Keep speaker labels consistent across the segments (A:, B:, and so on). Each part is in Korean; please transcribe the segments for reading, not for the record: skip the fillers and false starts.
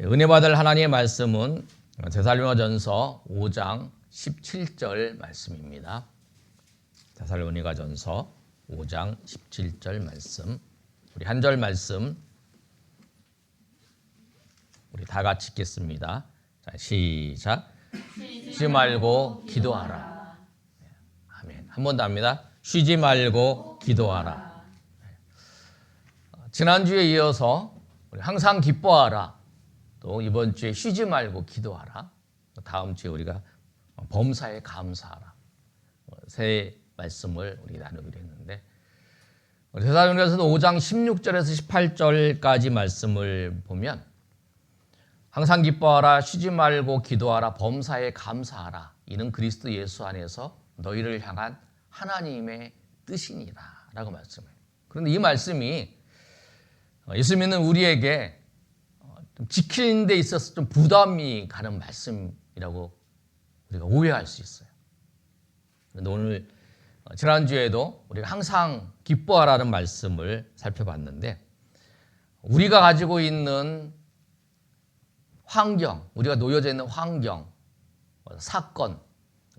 A: 은혜 받을 하나님의 말씀은 데살로니가전서 5장 17절 말씀입니다. 데살로니가전서 5장 17절 말씀. 우리 한 절 말씀 우리 다 같이 읽겠습니다. 자, 시작. 쉬지 말고 기도하라. 아멘. 한 번 더 합니다. 쉬지 말고 기도하라. 지난주에 이어서 우리 항상 기뻐하라. 또 이번 주에 쉬지 말고 기도하라. 다음 주에 우리가 범사에 감사하라. 세 말씀을 우리 나누기로 했는데 데살로니가전서 5장 16절에서 18절까지 말씀을 보면 항상 기뻐하라, 쉬지 말고 기도하라, 범사에 감사하라. 이는 그리스도 예수 안에서 너희를 향한 하나님의 뜻이니라 라고 말씀해요. 그런데 이 말씀이 예수 믿는 우리에게 좀 지키는 데 있어서 좀 부담이 가는 말씀이라고 우리가 오해할 수 있어요. 그런데 오늘 지난주에도 우리가 항상 기뻐하라는 말씀을 살펴봤는데 우리가 가지고 있는 환경, 우리가 놓여져 있는 환경, 사건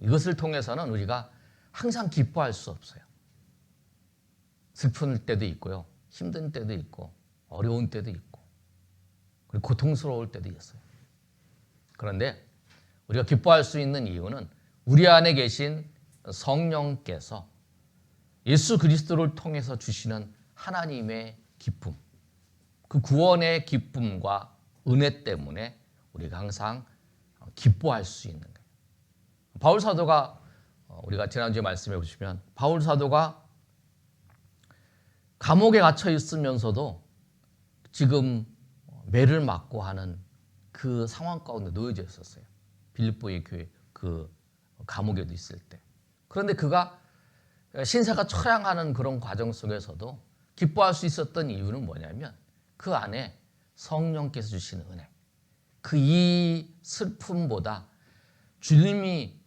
A: 이것을 통해서는 우리가 항상 기뻐할 수 없어요. 슬픈 때도 있고요. 힘든 때도 있고 어려운 때도 있고 그리고 고통스러울 때도 있어요. 그런데 우리가 기뻐할 수 있는 이유는 우리 안에 계신 성령께서 예수 그리스도를 통해서 주시는 하나님의 기쁨, 그 구원의 기쁨과 은혜 때문에 우리가 항상 기뻐할 수 있는 거예요. 바울 사도가 우리가 지난주에 말씀해 보시면 바울 사도가 감옥에 갇혀 있으면서도 지금 매를 맞고 하는 그 상황 가운데 놓여져 있었어요. 빌립보의 교회 그 감옥에도 있을 때. 그런데 그가 신세가 처량하는 그런 과정 속에서도 기뻐할 수 있었던 이유는 뭐냐면 그 안에 성령께서 주시는 은혜. 그 이 슬픔보다 주님이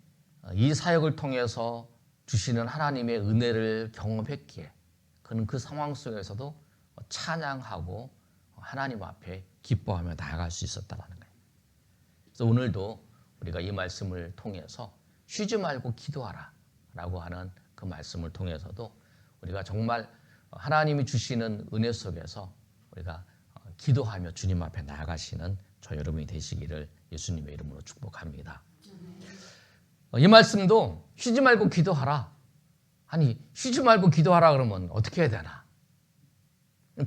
A: 이 사역을 통해서 주시는 하나님의 은혜를 경험했기에 그는 그 상황 속에서도 찬양하고 하나님 앞에 기뻐하며 나아갈 수 있었다는 거예요. 그래서 오늘도 우리가 이 말씀을 통해서 쉬지 말고 기도하라 라고 하는 그 말씀을 통해서도 우리가 정말 하나님이 주시는 은혜 속에서 우리가 기도하며 주님 앞에 나아가시는 저 여러분이 되시기를 예수님의 이름으로 축복합니다. 이 말씀도 쉬지 말고 기도하라. 아니 쉬지 말고 기도하라 그러면 어떻게 해야 되나?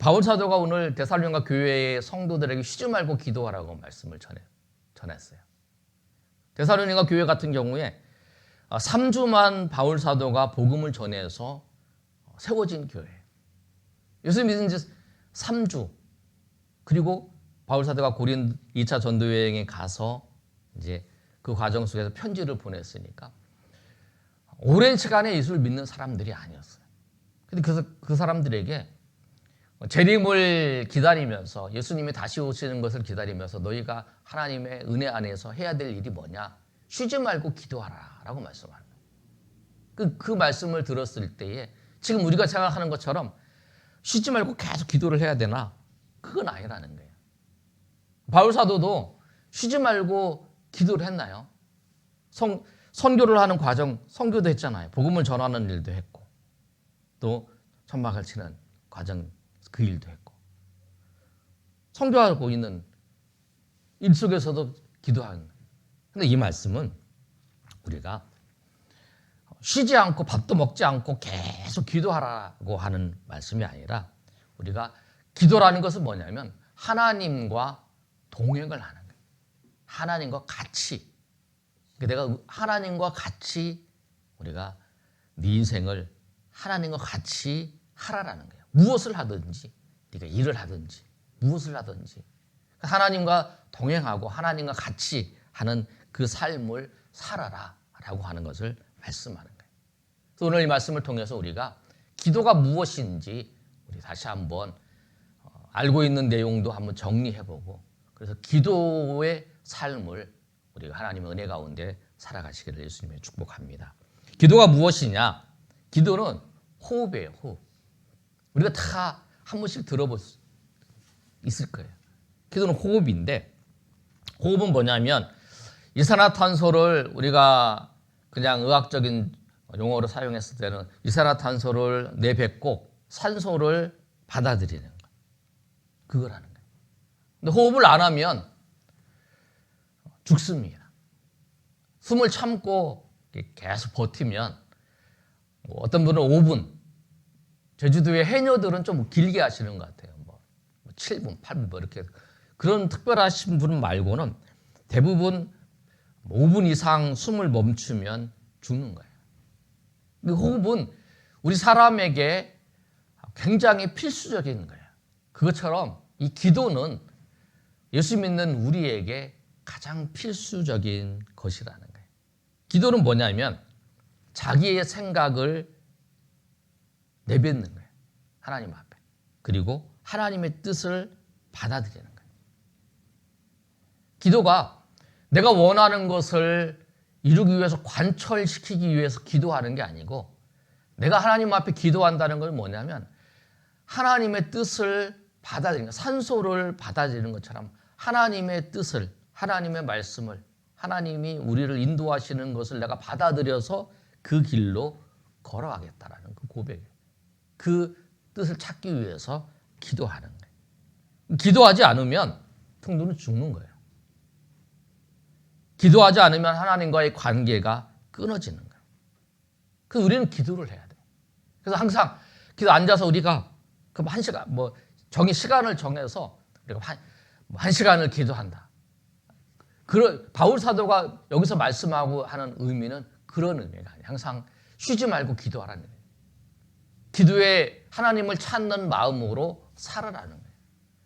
A: 바울 사도가 오늘 데살로니가 교회의 성도들에게 쉬지 말고 기도하라고 말씀을 전했어요. 데살로니가 교회 같은 경우에 3주만 바울 사도가 복음을 전해서 세워진 교회예요. 예수 믿은 지 3주. 그리고 바울 사도가 고린 2차 전도 여행에 가서 이제 그 과정 속에서 편지를 보냈으니까 오랜 시간에 예수를 믿는 사람들이 아니었어요. 그래서 그 사람들에게 재림을 기다리면서 예수님이 다시 오시는 것을 기다리면서 너희가 하나님의 은혜 안에서 해야 될 일이 뭐냐? 쉬지 말고 기도하라 라고 말씀하는 거예요. 그 말씀을 들었을 때에 지금 우리가 생각하는 것처럼 쉬지 말고 계속 기도를 해야 되나? 그건 아니라는 거예요. 바울 사도도 쉬지 말고 기도를 했나요? 선교를 하는 과정, 선교도 했잖아요. 복음을 전하는 일도 했고 또 천막을 치는 과정 그 일도 했고 선교하고 있는 일 속에서도 기도하는. 근데 이 말씀은 우리가 쉬지 않고 밥도 먹지 않고 계속 기도하라고 하는 말씀이 아니라 우리가 기도라는 것은 뭐냐면 하나님과 동행을 하는 거예요. 하나님과 같이. 내가 하나님과 같이 우리가 네 인생을 하나님과 같이 하라라는 거예요. 무엇을 하든지 네가 일을 하든지 무엇을 하든지 하나님과 동행하고 하나님과 같이 하는 그 삶을 살아라 라고 하는 것을 말씀하는 거예요. 그래서 오늘 이 말씀을 통해서 우리가 기도가 무엇인지 우리 다시 한번 알고 있는 내용도 한번 정리해보고 그래서 기도의 삶을 우리가 하나님의 은혜 가운데 살아가시기를 예수님의 축복합니다. 기도가 무엇이냐? 기도는 호흡이에요. 호흡. 우리가 다 한 번씩 들어볼 수 있을 거예요. 기도는 호흡인데 호흡은 뭐냐면 이산화탄소를 우리가 그냥 의학적인 용어로 사용했을 때는 이산화탄소를 내뱉고 산소를 받아들이는 거. 그걸 하는 거예요. 근데 호흡을 안 하면 죽습니다. 숨을 참고 계속 버티면 어떤 분은 5분, 제주도의 해녀들은 좀 길게 하시는 것 같아요. 뭐 7분, 8분 뭐 이렇게 그런 특별하신 분 말고는 대부분 5분 이상 숨을 멈추면 죽는 거예요. 호흡은 우리 사람에게 굉장히 필수적인 거예요. 그것처럼 이 기도는 예수 믿는 우리에게 가장 필수적인 것이라는 거예요. 기도는 뭐냐면 자기의 생각을 내뱉는 거예요. 하나님 앞에. 그리고 하나님의 뜻을 받아들이는 거예요. 기도가 내가 원하는 것을 이루기 위해서 관철시키기 위해서 기도하는 게 아니고 내가 하나님 앞에 기도한다는 건 뭐냐면 하나님의 뜻을 받아들이는 거예요. 산소를 받아들이는 것처럼 하나님의 뜻을, 하나님의 말씀을, 하나님이 우리를 인도하시는 것을 내가 받아들여서 그 길로 걸어가겠다라는 그 고백이에요. 그 뜻을 찾기 위해서 기도하는 거예요. 기도하지 않으면 성도는 죽는 거예요. 기도하지 않으면 하나님과의 관계가 끊어지는 거예요. 그래서 우리는 기도를 해야 돼요. 그래서 항상 기도 앉아서 우리가 그럼 1시간 시간을 정해서 우리가 한 시간을 기도한다. 바울 사도가 여기서 말씀하고 하는 의미는 그런 의미가 아니에요. 항상 쉬지 말고 기도하라는 거예요. 기도에 하나님을 찾는 마음으로 살아라는 거예요.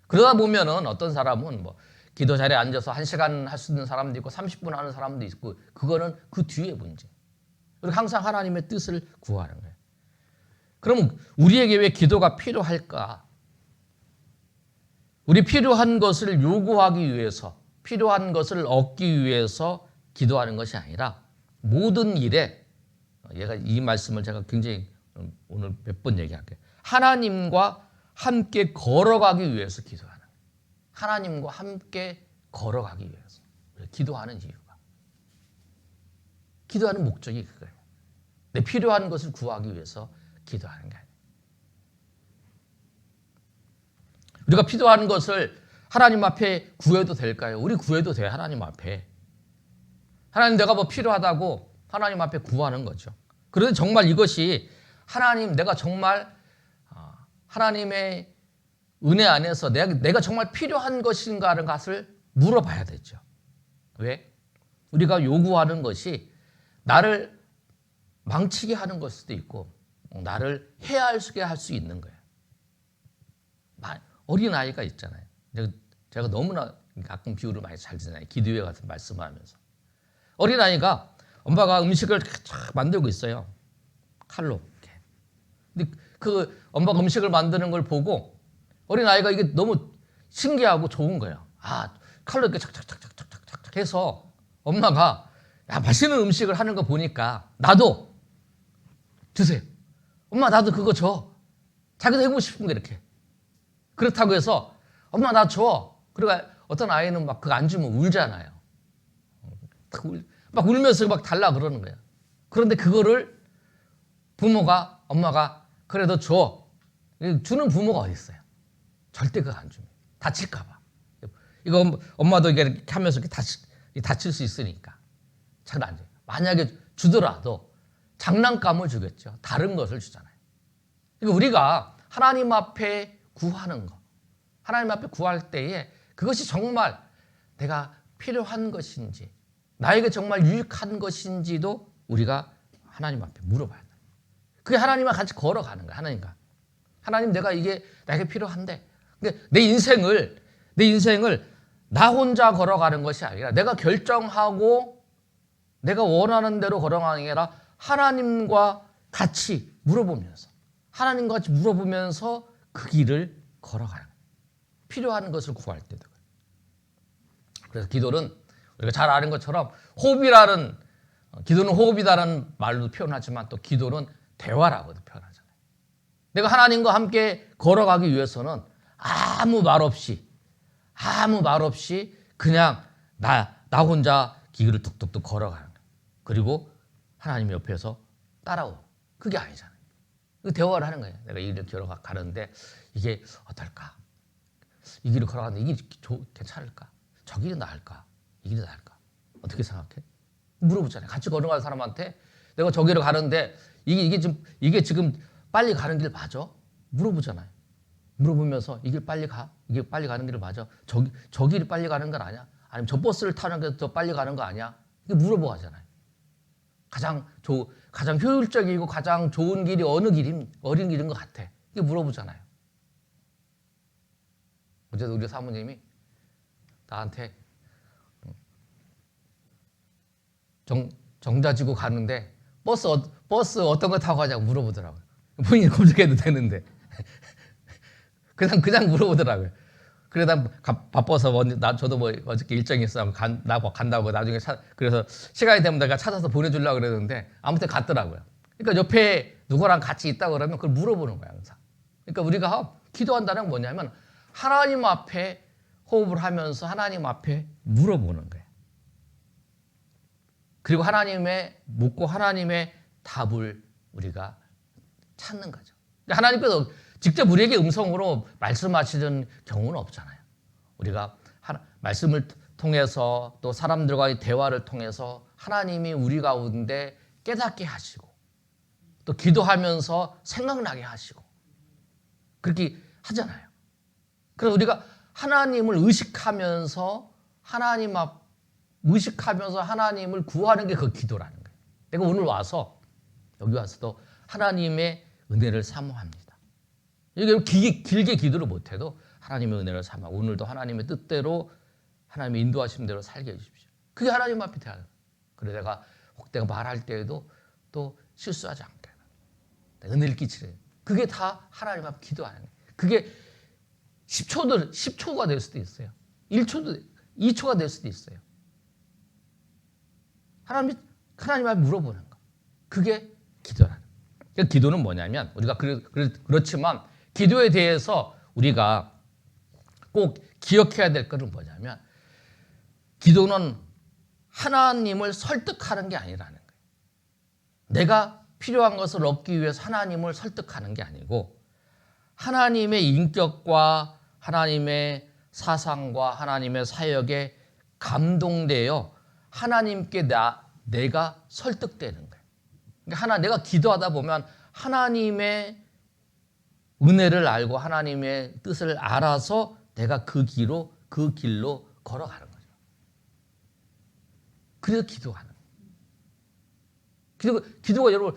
A: 그러다 보면은 어떤 사람은 기도 자리에 앉아서 1시간 할 수 있는 사람도 있고 30분 하는 사람도 있고 그거는 그 뒤에 문제. 그리고 항상 하나님의 뜻을 구하는 거예요. 그럼 우리에게 왜 기도가 필요할까? 우리 필요한 것을 요구하기 위해서, 필요한 것을 얻기 위해서 기도하는 것이 아니라 모든 일에 이 말씀을 제가 굉장히 오늘 몇 번 얘기할게요. 하나님과 함께 걸어가기 위해서 기도하는 거예요. 하나님과 함께 걸어가기 위해서 기도하는 이유가. 기도하는 목적이 그거예요. 내 필요한 것을 구하기 위해서 기도하는 게 아니에요. 우리가 필요한 것을 하나님 앞에 구해도 될까요? 우리 구해도 돼요. 하나님 앞에. 하나님 내가 필요하다고 하나님 앞에 구하는 거죠. 그런데 정말 이것이 하나님 내가 정말 하나님의 은혜 안에서 내가 정말 필요한 것인가라는 것을 물어봐야 되죠. 왜? 우리가 요구하는 것이 나를 망치게 하는 걸 수도 있고 나를 해하게 할 수 있는 거예요. 어린아이가 있잖아요. 제가 너무나 가끔 비유를 많이 잘 드잖아요. 기도회 같은 말씀을 하면서. 어린아이가 엄마가 음식을 쫙 만들고 있어요. 칼로. 이렇게. 근데 그 엄마가 음식을 만드는 걸 보고 어린아이가 이게 너무 신기하고 좋은 거예요. 칼로 이렇게 착착착착착착 해서 엄마가 맛있는 음식을 하는 거 보니까 나도 주세요. 엄마 나도 그거 줘. 자기도 해보고 싶은 거 이렇게. 그렇다고 해서 엄마 나 줘. 그리고 어떤 아이는 그거 안 주면 울잖아요. 막 울면서 달라 그러는 거예요. 그런데 그거를 엄마가 그래도 줘. 주는 부모가 어디 있어요? 절대 그거 안 줍니다. 다칠까 봐. 이거 엄마도 이렇게 하면서 다칠 수 있으니까 잘 안 줘요. 만약에 주더라도 장난감을 주겠죠. 다른 것을 주잖아요. 그러니까 우리가 하나님 앞에 구하는 거, 하나님 앞에 구할 때에 그것이 정말 내가 필요한 것인지, 나에게 정말 유익한 것인지도 우리가 하나님 앞에 물어봐야 돼요. 그게 하나님과 같이 걸어가는 거예요. 하나님과. 하나님 내가 이게 나에게 필요한데 내 인생을 나 혼자 걸어가는 것이 아니라 내가 결정하고 내가 원하는 대로 걸어가는 게 아니라 하나님과 같이 물어보면서 그 길을 걸어가는 거예요. 필요한 것을 구할 때도. 그래서 기도는 우리가 잘 아는 것처럼 기도는 호흡이라는 말로 표현하지만 또 기도는 대화라고도 표현하잖아요. 내가 하나님과 함께 걸어가기 위해서는 아무 말 없이 그냥 나 혼자 길을 뚝뚝뚝 걸어가는 거예요. 그리고 하나님 옆에서 따라오고. 그게 아니잖아요. 대화를 하는 거예요. 내가 이 길을 걸어가는데 이게 어떨까? 이 길을 걸어가는데 이게 괜찮을까? 저 길이 나을까? 이 길이 나을까? 어떻게 생각해? 물어보잖아요. 같이 걸어가는 사람한테 내가 저 길을 가는데 이게 지금 빨리 가는 길 맞아? 물어보잖아요. 물어보면서 이게 빨리 가는 길을 맞아? 저 길이 빨리 가는 건 아니야? 아니면 저 버스를 타는 게 더 빨리 가는 거 아니야? 이게 물어보고 하잖아요. 가장 효율적이고 가장 좋은 길이 어린 길인 것 같아. 이게 물어보잖아요. 어제도 우리 사모님이 나한테 정자지구 가는데 버스 어떤 거 타고 가냐고 물어보더라고요. 본인이 검색해도 되는데 그냥 물어보더라고요. 그래 난 바빠서 저도 뭐 어저께 일정이 있어 간다고 나중에 그래서 시간이 되면 내가 찾아서 보내주려고 그랬는데 아무튼 갔더라고요. 그러니까 옆에 누구랑 같이 있다 그러면 그걸 물어보는 거야 항상. 그러니까 우리가 기도한다는 건 뭐냐면 하나님 앞에 호흡을 하면서 하나님 앞에 물어보는 거예요. 그리고 묻고 하나님의 답을 우리가 찾는 거죠. 하나님께서 직접 우리에게 음성으로 말씀하시는 경우는 없잖아요. 우리가 말씀을 통해서 또 사람들과의 대화를 통해서 하나님이 우리 가운데 깨닫게 하시고 또 기도하면서 생각나게 하시고 그렇게 하잖아요. 그래서 우리가 하나님을 의식하면서 하나님을 구하는 게 그 기도라는 거예요. 내가 오늘 여기 와서도 하나님의 은혜를 사모합니다. 이게 길게 기도를 못해도 하나님의 은혜를 삼아 오늘도 하나님의 뜻대로 하나님의 인도하신 대로 살게 해주십시오. 그게 하나님 앞에 대하는 거예요. 그래서 내가 말할 때에도 또 실수하지 않게 은혜를 끼치는 그게 다 하나님 앞에 기도하는 거예요. 그게 10초가 될 수도 있어요. 1초도 2초가 될 수도 있어요. 하나님 앞에 물어보는 거. 그게 기도라는 거예요. 그러니까 기도는 뭐냐면 우리가 그렇지만 기도에 대해서 우리가 꼭 기억해야 될 것은 뭐냐면 기도는 하나님을 설득하는 게 아니라는 거예요. 내가 필요한 것을 얻기 위해서 하나님을 설득하는 게 아니고 하나님의 인격과 하나님의 사상과 하나님의 사역에 감동되어 하나님께 내가 설득되는 거예요. 그러니까 내가 기도하다 보면 하나님의 은혜를 알고 하나님의 뜻을 알아서 내가 그 길로 걸어가는 거죠. 그래서 기도하는 거예요. 기도가 여러분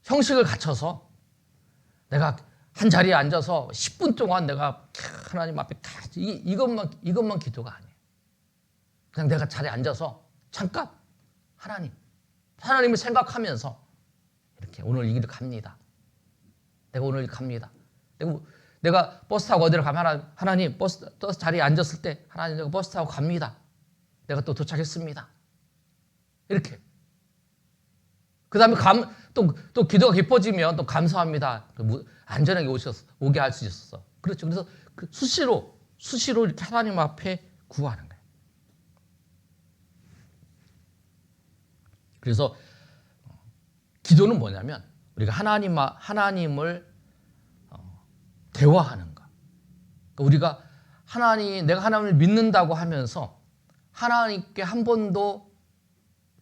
A: 형식을 갖춰서 내가 한 자리에 앉아서 10분 동안 내가 하나님 앞에 이것만 기도가 아니에요. 그냥 내가 자리에 앉아서 잠깐 하나님을 생각하면서 이렇게 오늘 이 길을 갑니다. 내가 오늘 갑니다. 내가 버스 타고 어디를 가면 하나님 버스 자리에 앉았을 때 하나님 내가 버스 타고 갑니다. 내가 또 도착했습니다. 이렇게. 그 다음에 또 기도가 깊어지면 또 감사합니다. 안전하게 오게 할 수 있었어. 그렇죠. 그래서 수시로 이렇게 하나님 앞에 구하는 거예요. 그래서 기도는 뭐냐면 우리가 하나님을 대화하는 거. 그러니까 우리가 내가 하나님을 믿는다고 하면서 하나님께 한 번도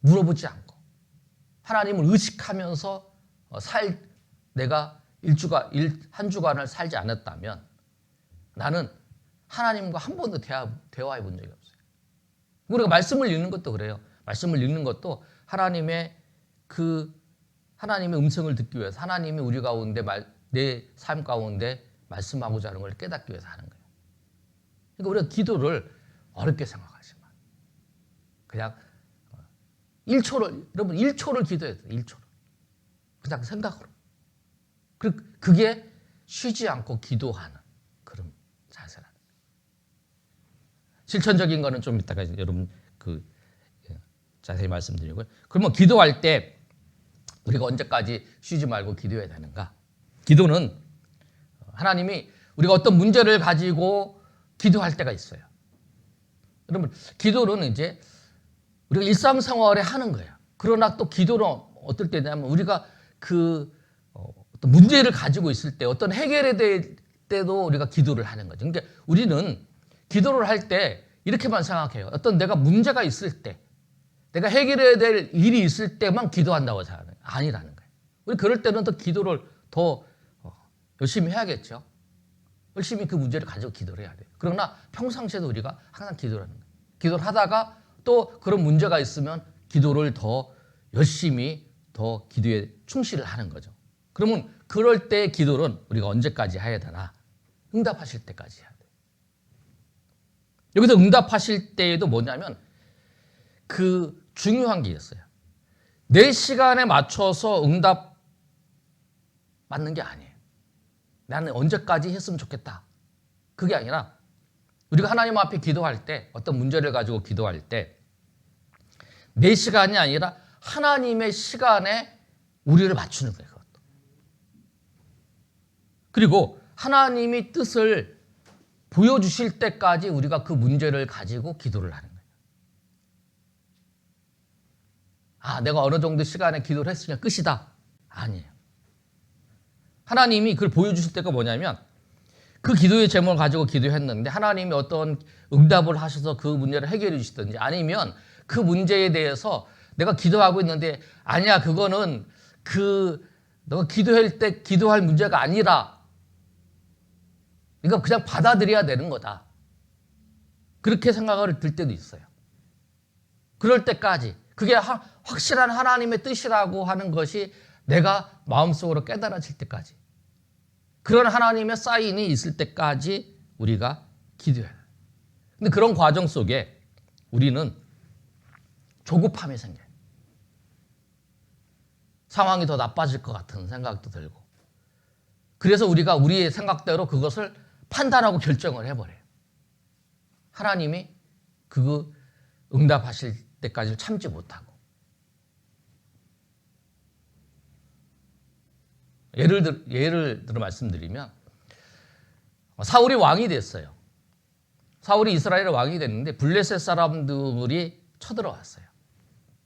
A: 물어보지 않고 하나님을 의식하면서 내가 한 주간을 살지 않았다면 나는 하나님과 한 번도 대화해 본 적이 없어요. 우리가 말씀을 읽는 것도 그래요. 말씀을 읽는 것도 하나님의 음성을 듣기 위해서 하나님이 우리 가운데 내 삶 가운데 말씀하고자 하는 걸 깨닫기 위해서 하는 거예요. 그러니까 우리가 기도를 어렵게 생각하지 마. 그냥 1초를 기도해야 돼요. 1초를. 그냥 생각으로. 그게 쉬지 않고 기도하는 그런 자세라는 거예요. 실천적인 거는 좀 이따가 여러분 자세히 말씀드리고요. 그러면 기도할 때 우리가 언제까지 쉬지 말고 기도해야 되는가? 기도는 하나님이 우리가 어떤 문제를 가지고 기도할 때가 있어요. 여러분, 기도는 이제 우리가 일상생활에 하는 거예요. 그러나 또 기도는 어떨 때냐면 우리가 어떤 문제를 가지고 있을 때 어떤 해결에 대할 때도 우리가 기도를 하는 거죠. 그러니까 우리는 기도를 할 때 이렇게만 생각해요. 어떤 내가 문제가 있을 때, 내가 해결해야 될 일이 있을 때만 기도한다고 생각하는 거예요. 아니라는 거예요. 우리 그럴 때는 더 기도를 더 열심히 해야겠죠. 열심히 그 문제를 가지고 기도를 해야 돼요. 그러나 평상시에도 우리가 항상 기도를 하는 거예요. 기도를 하다가 또 그런 문제가 있으면 기도를 더 열심히 더 기도에 충실을 하는 거죠. 그러면 그럴 때 기도는 우리가 언제까지 해야 되나? 응답하실 때까지 해야 돼요. 여기서 응답하실 때에도 뭐냐면 중요한 게 있어요. 내 시간에 맞춰서 응답 받는 게 아니에요. 나는 언제까지 했으면 좋겠다. 그게 아니라 우리가 하나님 앞에 기도할 때 어떤 문제를 가지고 기도할 때 내 시간이 아니라 하나님의 시간에 우리를 맞추는 거예요. 그것도. 그리고 하나님이 뜻을 보여주실 때까지 우리가 그 문제를 가지고 기도를 하는 거예요. 내가 어느 정도 시간에 기도를 했으니까 끝이다. 아니에요. 하나님이 그걸 보여주실 때가 뭐냐면 그 기도의 제목을 가지고 기도했는데 하나님이 어떤 응답을 하셔서 그 문제를 해결해 주시든지 아니면 그 문제에 대해서 내가 기도하고 있는데 아니야 그거는 너가 기도할 때 기도할 문제가 아니라 이거 그냥 받아들여야 되는 거다. 그렇게 생각을 들 때도 있어요. 그럴 때까지 그게 확실한 하나님의 뜻이라고 하는 것이 내가 마음속으로 깨달아질 때까지 그런 하나님의 사인이 있을 때까지 우리가 기도해야 해요. 근데 그런 과정 속에 우리는 조급함이 생겨요. 상황이 더 나빠질 것 같은 생각도 들고 그래서 우리가 우리의 생각대로 그것을 판단하고 결정을 해버려요. 하나님이 응답하실 때까지 참지 못하고 예를 들어 말씀드리면 사울이 왕이 됐어요. 사울이 이스라엘의 왕이 됐는데 블레셋 사람들이 쳐들어왔어요.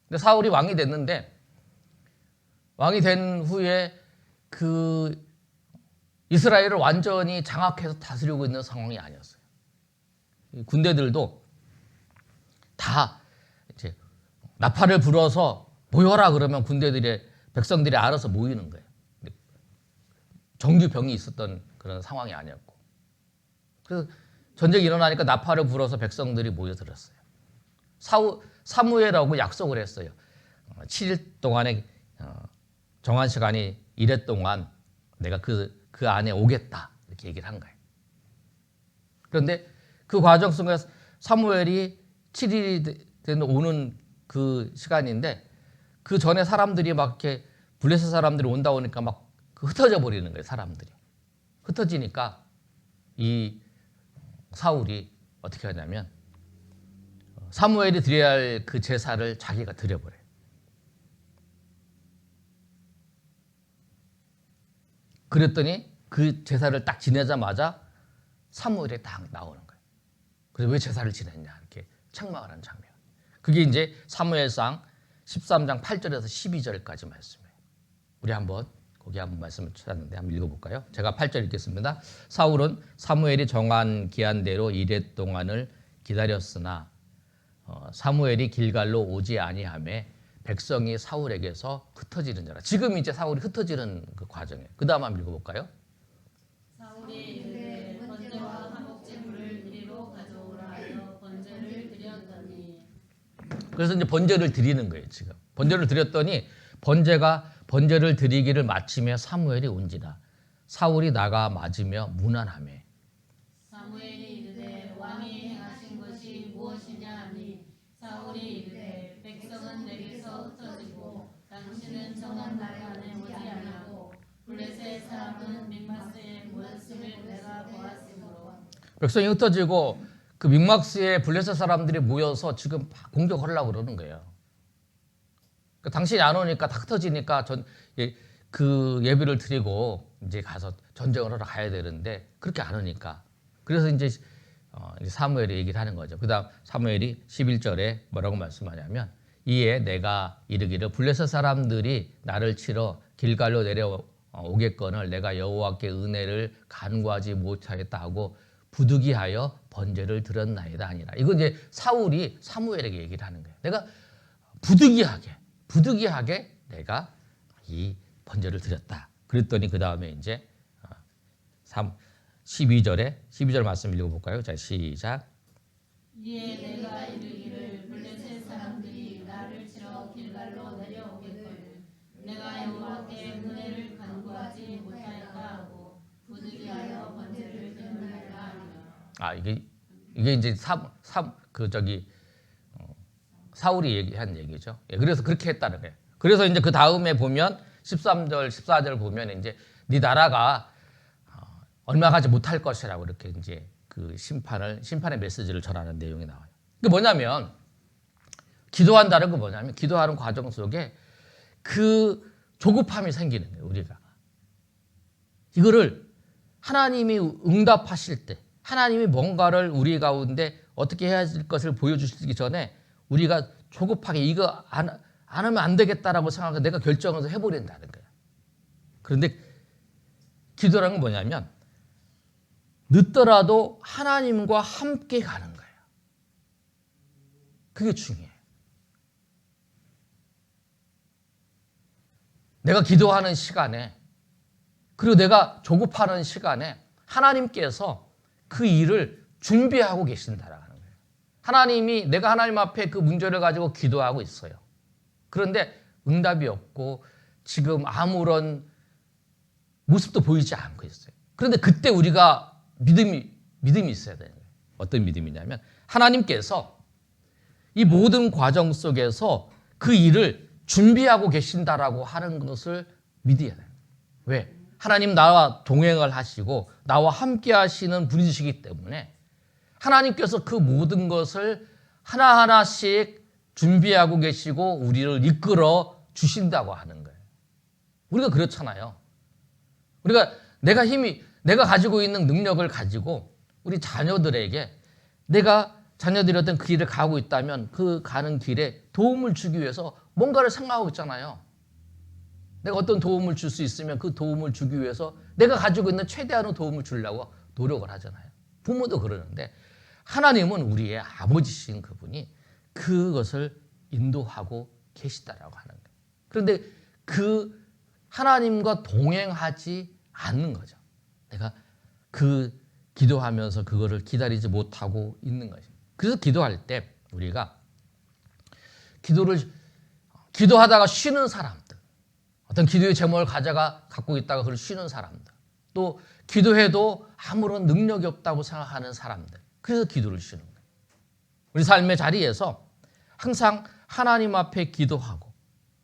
A: 근데 사울이 왕이 됐는데 왕이 된 후에 이스라엘을 완전히 장악해서 다스리고 있는 상황이 아니었어요. 군대들도 다 이제 나팔을 불어서 모여라 그러면 백성들이 알아서 모이는 거예요. 정규병이 있었던 그런 상황이 아니었고. 그래서 전쟁이 일어나니까 나팔을 불어서 백성들이 모여들었어요. 사무엘하고 약속을 했어요. 7일 동안에 정한 시간이 이래 동안 내가 그 안에 오겠다. 이렇게 얘기를 한 거예요. 그런데 그 과정 속에서 사무엘이 7일이 되는 오는 그 시간인데 그 전에 사람들이 막 이렇게 블레셋 사람들이 온다 오니까 막 흩어져 버리는 거예요, 사람들이. 흩어지니까 이 사울이 어떻게 하냐면 사무엘이 드려야 할 그 제사를 자기가 드려버려요. 그랬더니 그 제사를 딱 지내자마자 사무엘이 딱 나오는 거예요. 그래서 왜 제사를 지냈냐 이렇게 책망을 하는 장면. 그게 이제 사무엘상 13장 8절에서 12절까지 말씀이에요. 우리 거기 한번 말씀을 찾았는데 한번 읽어볼까요? 제가 8절 읽겠습니다. 사울은 사무엘이 정한 기한대로 이레 동안을 기다렸으나 사무엘이 길갈로 오지 아니하매 백성이 사울에게서 흩어지는지라. 지금 이제 사울이 흩어지는 그 과정이에요. 그 다음 한번 읽어볼까요?
B: 사울이 이르되 번제와 화목제물을 이리로 가져오라 하여 번제를 드렸더니.
A: 그래서 이제 번제를 드리는 거예요. 지금 번제를 드렸더니 번제를 드리기를 마치며 사무엘이 온지라. 사울이 나가 맞으며 무난하매.
B: 사무엘이 이르되 왕이 행하신 것이 무엇이냐 하니 사울이 이르되 백성은 내게서 흩어지고 당신은 정한 날 안에 오지 아니하고 블레셋 사람은 mik마스에 모였음을 내가 보았으므로.
A: 백성이 흩어지고 그 mik마스에 블레셋 사람들이 모여서 지금 공격하려고 그러는 거예요. 당신이 안 오니까 다 흩어지니까 그 예비를 드리고 이제 가서 전쟁을 하러 가야 되는데 그렇게 안 오니까. 그래서 이제 이제 사무엘이 얘기를 하는 거죠. 그다음 사무엘이 11절에 뭐라고 말씀하냐면 이에 내가 이르기를 블레셋 사람들이 나를 치러 길갈로 내려오겠거늘 내가 여호와께 은혜를 간구하지 못하겠다 하고 부득이하여 번제를 드렸나이다 아니라. 이거 이제 사울이 사무엘에게 얘기를 하는 거예요. 내가 부득이하게 내가 이 번제를 드렸다. 그랬더니 그 다음에 이제 12절 말씀 읽어볼까요? 자, 시작.
B: 이에 내가 이르기를 블레셋 사람들이 나를 치러 길갈로 내려오겠거늘 내가 여호와께 은혜를 간구하지 못하였다 하고 부득이하여 번제를 드렸나이다 아니라.
A: 이게 이제 사울이 얘기한 얘기죠. 예, 그래서 그렇게 했다는 거예요. 그래서 이제 그 다음에 보면 13절, 14절 보면 이제 네 나라가 얼마 가지 못할 것이라고 이렇게 이제 그 심판의 메시지를 전하는 내용이 나와요. 그게 뭐냐면 기도한다는 거 뭐냐면 기도하는 과정 속에 그 조급함이 생기는 거예요. 우리가 이거를 하나님이 응답하실 때 하나님이 뭔가를 우리 가운데 어떻게 해야 할 것을 보여주시기 전에 우리가 조급하게 이거 안 하면 안 되겠다라고 생각하고 내가 결정해서 해버린다는 거예요. 그런데 기도라는 건 뭐냐면 늦더라도 하나님과 함께 가는 거예요. 그게 중요해요. 내가 기도하는 시간에 그리고 내가 조급하는 시간에 하나님께서 그 일을 준비하고 계신다라는 거예요. 내가 하나님 앞에 그 문제를 가지고 기도하고 있어요. 그런데 응답이 없고 지금 아무런 모습도 보이지 않고 있어요. 그런데 그때 우리가 믿음이 있어야 되는 거예요. 어떤 믿음이냐면 하나님께서 이 모든 과정 속에서 그 일을 준비하고 계신다라고 하는 것을 믿어야 돼요. 왜? 하나님 나와 동행을 하시고 나와 함께 하시는 분이시기 때문에 하나님께서 그 모든 것을 하나하나씩 준비하고 계시고 우리를 이끌어 주신다고 하는 거예요. 우리가 그렇잖아요. 우리가 내가 가지고 있는 능력을 가지고 우리 자녀들에게 내가 자녀들이 어떤 그 길을 가고 있다면 그 가는 길에 도움을 주기 위해서 뭔가를 생각하고 있잖아요. 내가 어떤 도움을 줄 수 있으면 그 도움을 주기 위해서 내가 가지고 있는 최대한의 도움을 주려고 노력을 하잖아요. 부모도 그러는데 하나님은 우리의 아버지신 그분이 그것을 인도하고 계시다라고 하는 거예요. 그런데 그 하나님과 동행하지 않는 거죠. 내가 그 기도하면서 그거를 기다리지 못하고 있는 거죠. 그래서 기도할 때 우리가 기도하다가 쉬는 사람들, 어떤 기도의 제목을 갖고 있다가 그걸 쉬는 사람들, 또 기도해도 아무런 능력이 없다고 생각하는 사람들, 그래서 기도를 쉬는 거예요. 우리 삶의 자리에서 항상 하나님 앞에 기도하고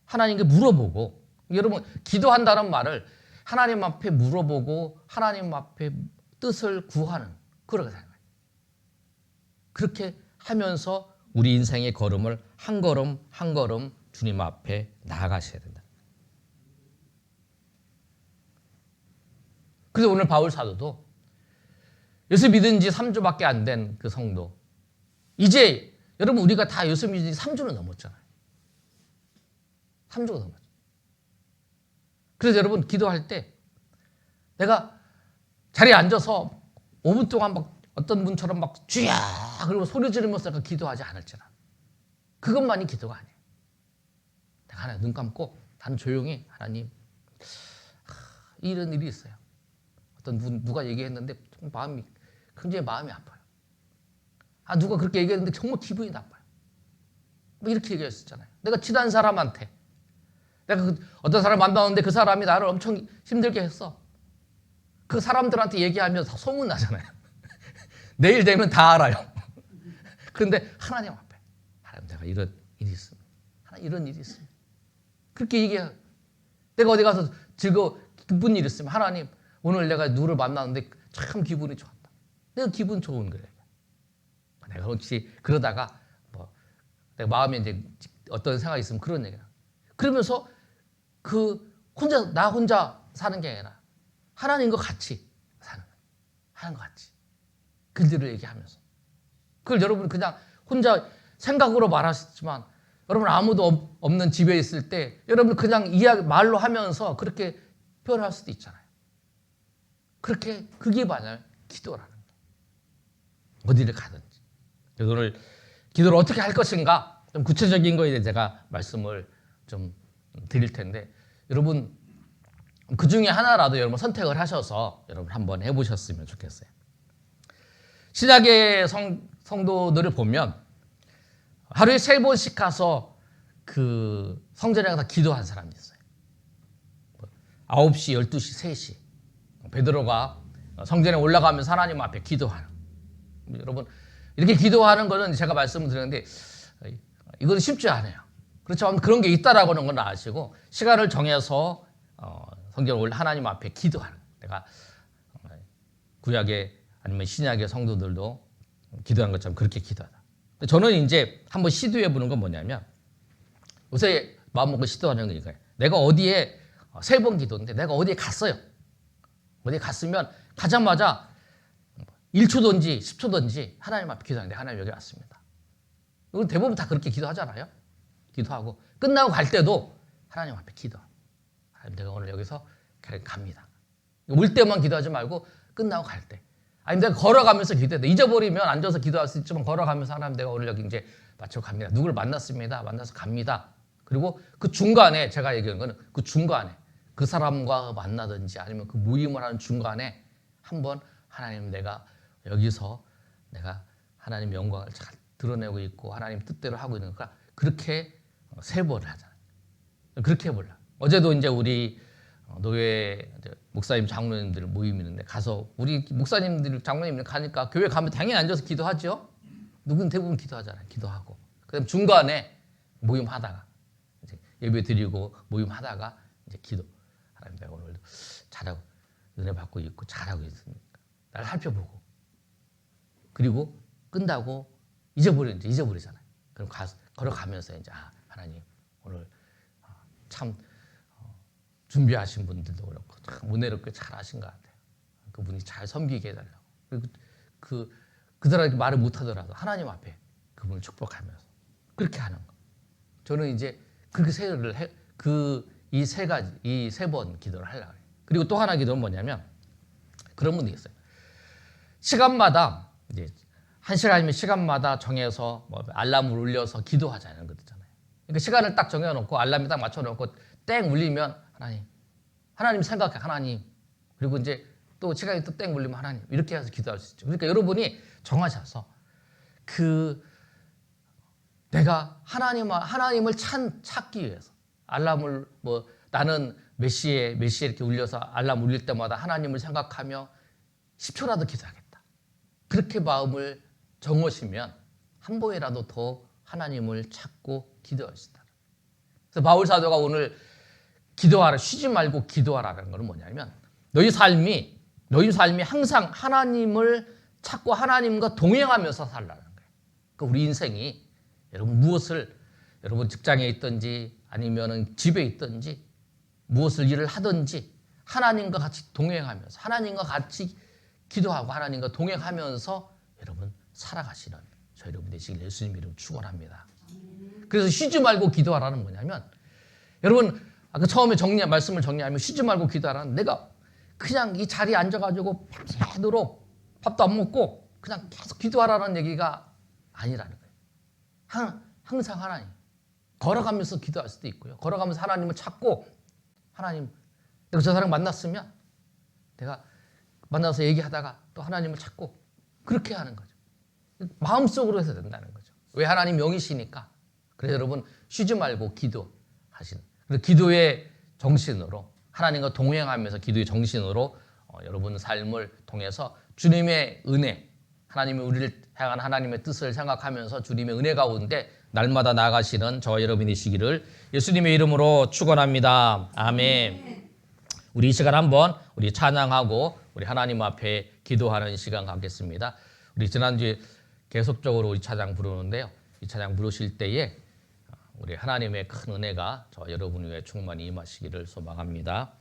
A: 하나님께 물어보고, 여러분 기도한다는 말을 하나님 앞에 물어보고 하나님 앞에 뜻을 구하는 그런 거예요. 그렇게 하면서 우리 인생의 걸음을 한 걸음 한 걸음 주님 앞에 나아가셔야 된다. 그래서 오늘 바울 사도도 예수 믿은 지 3주밖에 안 된 그 성도, 이제 여러분 우리가 다 예수 믿은 지 3주는 넘었잖아요. 3주가 넘었죠. 그래서 여러분 기도할 때 내가 자리에 앉아서 5분 동안 막 어떤 분처럼 막 주야 그리고 소리 지르면서 기도하지 않을지라, 그것만이 기도가 아니에요. 내가 하나 눈 감고 나는 조용히 하나님, 이런 일이 있어요. 어떤 누가 얘기했는데 굉장히 마음이 아파요. 누가 그렇게 얘기했는데 정말 기분이 나빠요. 뭐 이렇게 얘기했었잖아요. 내가 친한 사람한테 내가 어떤 사람 만나는데 그 사람이 나를 엄청 힘들게 했어. 그 사람들한테 얘기하면 다 소문나잖아요. 내일 되면 다 알아요. 그런데 하나님 앞에, 하나님 내가 이런 일이 있습니다. 하나님 이런 일이 있습니다. 그렇게 얘기해요. 내가 어디 가서 기쁜 일 있으면 하나님 오늘 내가 누구를 만났는데 참 기분이 좋았다. 내가 기분 좋은 거예요. 내가 혹시 그러다가 내가 마음에 이제 어떤 생각이 있으면 그런 얘기야. 그러면서 나 혼자 사는 게 아니라 하나님과 같이 사는 거예요. 하나님과 같이. 그들을 얘기하면서 그걸 여러분 그냥 혼자 생각으로 말하시지만 여러분 아무도 없는 집에 있을 때 여러분 그냥 이야기 말로 하면서 그렇게 표현할 수도 있잖아요. 그렇게 그게 만약 기도라는 거예요. 어디를 가든지. 그래서 오늘 기도를 어떻게 할 것인가 좀 구체적인 거에 대해 제가 말씀을 좀 드릴 텐데 여러분 그 중에 하나라도 여러분 선택을 하셔서 여러분 한번 해보셨으면 좋겠어요. 신약의 성도들을 보면 하루에 3번씩 가서 그 성전에 가서 기도한 사람이 있어요. 9시, 12시, 3시. 베드로가 성전에 올라가면서 하나님 앞에 기도하는. 여러분 이렇게 기도하는 거는 제가 말씀을 드렸는데 이건 쉽지 않아요. 그렇죠. 그런 게 있다라고 하는 건 아시고 시간을 정해서 성전에 올 하나님 앞에 기도하는. 내가 구약의 아니면 신약의 성도들도 기도하는 것처럼 그렇게 기도하다. 저는 이제 한번 시도해 보는 건 뭐냐면 요새 마음 먹고 시도하는 거 이거예요. 내가 어디에 3번 기도인데 내가 어디에 갔어요. 어디에 갔으면 가자마자 1초든지 10초든지 하나님 앞에 기도하는데 하나님 여기 왔습니다. 이건 대부분 다 그렇게 기도하잖아요. 기도하고 끝나고 갈 때도 하나님 앞에 기도. 하나님 내가 오늘 여기서 갑니다. 올 때만 기도하지 말고 끝나고 갈 때. 아니 내가 걸어가면서 기도해야 돼. 잊어버리면 앉아서 기도할 수 있지만 걸어가면서 하나님 내가 오늘 여기 이제 마치고 갑니다. 누구를 만났습니다. 만나서 갑니다. 그리고 그 중간에 제가 얘기하는 거는 그 중간에 그 사람과 만나든지 아니면 그 모임을 하는 중간에 한번 하나님 내가 여기서 내가 하나님 영광을 잘 드러내고 있고 하나님 뜻대로 하고 있는 거니까 그렇게 3번을 하잖아요. 그렇게 해볼라. 어제도 이제 우리 노예 목사님 장로님들 모임이 있는데 가서 우리 목사님들 장로님들 가니까 교회 가면 당연히 앉아서 기도하죠. 누군 대부분 기도하잖아요. 기도하고 그다음 중간에 모임하다가 이제 예배 드리고 모임하다가 이제 기도. 하나님 내가 오늘도 잘하고 은혜 받고 있고 잘하고 있으니까 날 살펴보고 그리고 끝나고 잊어버리잖아요. 그럼 걸어가면서 이제 하나님 오늘 참 준비하신 분들도 그렇고 참 은혜롭게 잘하신 것 같아요. 그분이 잘 섬기게 해달라고. 그리고 그 사람이 말을 못하더라도 하나님 앞에 그분을 축복하면서 그렇게 하는 거. 저는 이제 그렇게 이 3가지, 이 3번 기도를 하려고 해요. 그리고 또 하나 기도는 뭐냐면 그런 분이 있어요. 시간마다 이제 1시간이면 시간마다 정해서 뭐 알람을 울려서 기도하자는 거 있잖아요. 그러니까 시간을 딱 정해놓고 알람이 딱 맞춰놓고 땡 울리면 하나님 생각해 하나님. 그리고 이제 또 시간이 또 땡 울리면 하나님 이렇게 해서 기도할 수 있죠. 그러니까 여러분이 정하셔서 내가 하나님을 찾기 위해서 알람을 뭐 나는 몇 시에 이렇게 울려서 알람 울릴 때마다 하나님을 생각하며 10초라도 기도하겠다. 그렇게 마음을 정하시면 한 번이라도 더 하나님을 찾고 기도할 수 있다. 그래서 바울 사도가 오늘 기도하라, 쉬지 말고 기도하라는 것은 뭐냐면 너희 삶이 항상 하나님을 찾고 하나님과 동행하면서 살라는 거예요. 그러니까 우리 인생이 여러분 직장에 있든지 아니면 집에 있든지 무엇을 일을 하든지 하나님과 같이 동행하면서 하나님과 같이 기도하고 하나님과 동행하면서 여러분 살아가시는 저 여러분 되시길 예수님 이름 축원합니다. 그래서 쉬지 말고 기도하라는 뭐냐면 여러분 아까 처음에 말씀을 정리하면 쉬지 말고 기도하라는 내가 그냥 이 자리에 앉아가지고 밤새도록 밥도 안 먹고 그냥 계속 기도하라는 얘기가 아니라는 거예요. 항상 하나님 걸어가면서 기도할 수도 있고요. 걸어가면서 하나님을 찾고 하나님 내가 저 사람 만났으면 내가 만나서 얘기하다가 또 하나님을 찾고 그렇게 하는 거죠. 마음속으로 해서 된다는 거죠. 왜 하나님 영이시니까. 그래서 여러분 쉬지 말고 기도하시는. 그래서 기도의 정신으로 하나님과 동행하면서 기도의 정신으로 여러분 삶을 통해서 주님의 은혜, 하나님이 우리를 향한 하나님의 뜻을 생각하면서 주님의 은혜 가운데 날마다 나아가시는 저와 여러분이 되시기를 예수님의 이름으로 축원합니다. 아멘. 우리 이 시간 한번 우리 찬양하고 우리 하나님 앞에 기도하는 시간 갖겠습니다. 우리 지난주에 계속적으로 우리 찬양 부르는데요. 이 찬양 부르실 때에 우리 하나님의 큰 은혜가 저 여러분 위에 충만히 임하시기를 소망합니다.